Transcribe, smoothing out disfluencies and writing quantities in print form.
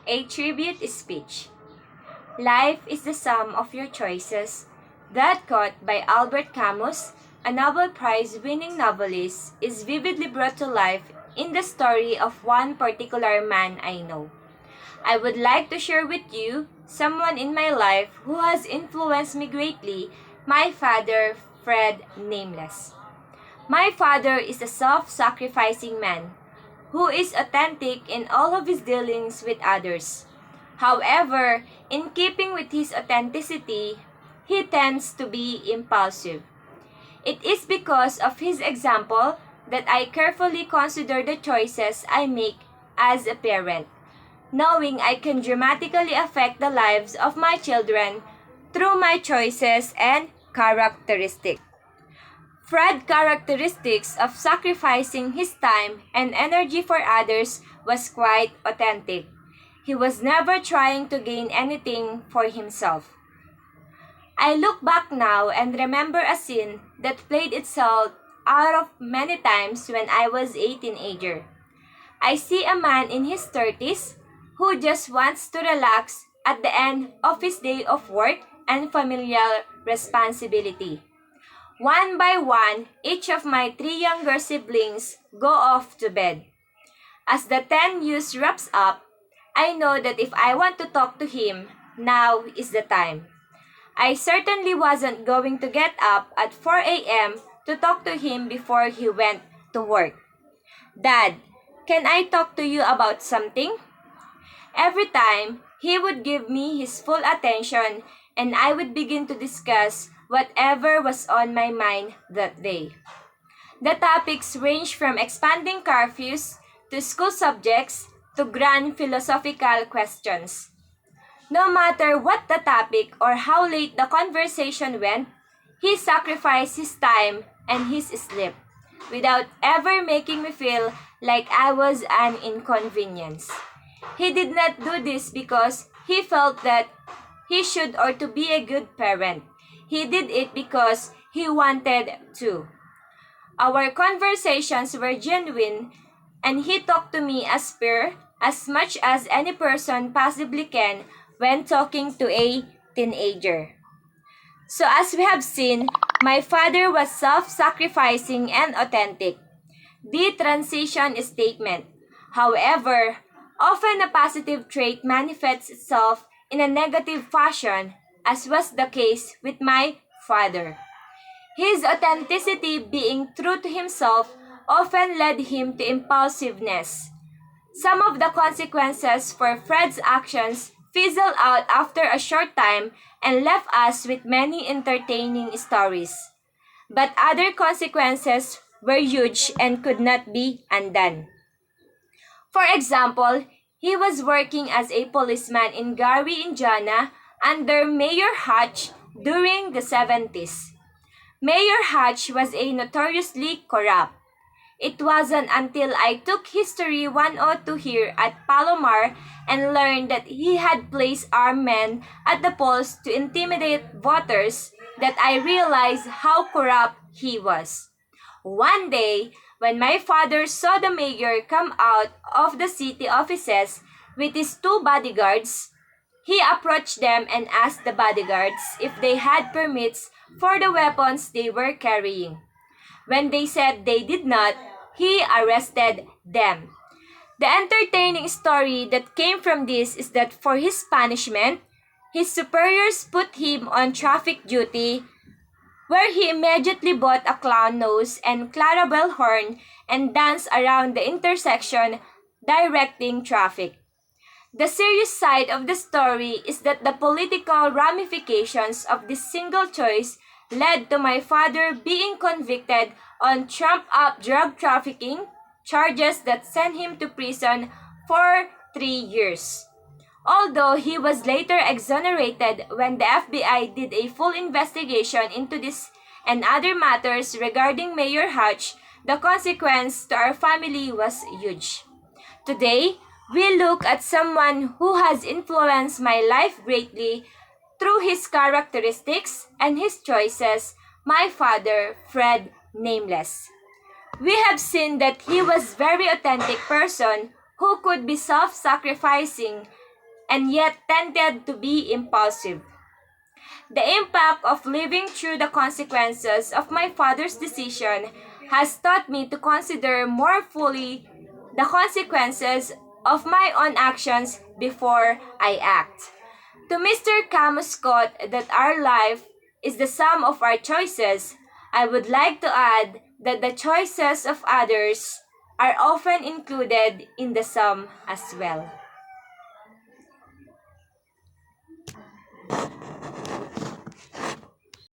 A tribute speech. Life is the sum of your choices. That quote by Albert Camus, a Nobel Prize-winning novelist, is vividly brought to life in the story of one particular man I know. I would like to share with you someone in my life who has influenced me greatly, my father, Fred Nameless. My father is a self-sacrificing man who is authentic in all of his dealings with others. However, in keeping with his authenticity, he tends to be impulsive. It is because of his example that I carefully consider the choices I make as a parent, knowing I can dramatically affect the lives of my children through my choices and characteristics. Fred's characteristics of sacrificing his time and energy for others was quite authentic. He was never trying to gain anything for himself. I look back now and remember a scene that played itself out of many times when I was a teenager. I see a man in his 30s who just wants to relax at the end of his day of work and familial responsibility. One by one, each of my three younger siblings go off to bed. As the 10 news wraps up, I know that if I want to talk to him, now is the time. I certainly wasn't going to get up at 4 a.m. to talk to him before he went to work. Dad, can I talk to you about something? Every time, he would give me his full attention and I would begin to discuss whatever was on my mind that day. The topics range from expanding curfews to school subjects to grand philosophical questions. No matter what the topic or how late the conversation went, he sacrificed his time and his sleep without ever making me feel like I was an inconvenience. He did not do this because he felt that he should or to be a good parent. He did it because he wanted to. Our conversations were genuine and he talked to me as per as much as any person possibly can when talking to a teenager. So as we have seen, my father was self-sacrificing and authentic. The transition statement. However, often a positive trait manifests itself in a negative fashion, as was the case with my father. His authenticity, being true to himself, often led him to impulsiveness. Some of the consequences for Fred's actions fizzled out after a short time and left us with many entertaining stories. But other consequences were huge and could not be undone. For example, he was working as a policeman in Gary, Indiana under Mayor Hatch during the 70s. Mayor Hatch was a notoriously corrupt. It wasn't until I took History 102 here at Palomar and learned that he had placed armed men at the polls to intimidate voters that I realized how corrupt he was. One day, when my father saw the mayor come out of the city offices with his two bodyguards, he approached them and asked the bodyguards if they had permits for the weapons they were carrying. When they said they did not, he arrested them. The entertaining story that came from this is that for his punishment, his superiors put him on traffic duty where he immediately bought a clown nose and Clarabelle horn and danced around the intersection directing traffic. The serious side of the story is that the political ramifications of this single choice led to my father being convicted on trumped-up drug trafficking charges that sent him to prison for 3 years. Although he was later exonerated when the FBI did a full investigation into this and other matters regarding Mayor Hatch, the consequence to our family was huge. Today, we look at someone who has influenced my life greatly through his characteristics and his choices, my father, Fred Nameless. We have seen that he was very authentic person who could be self-sacrificing and yet tended to be impulsive. The impact of living through the consequences of my father's decision has taught me to consider more fully the consequences of my own actions before I act. To Mr. Camus' quote that our life is the sum of our choices, I would like to add that the choices of others are often included in the sum as well.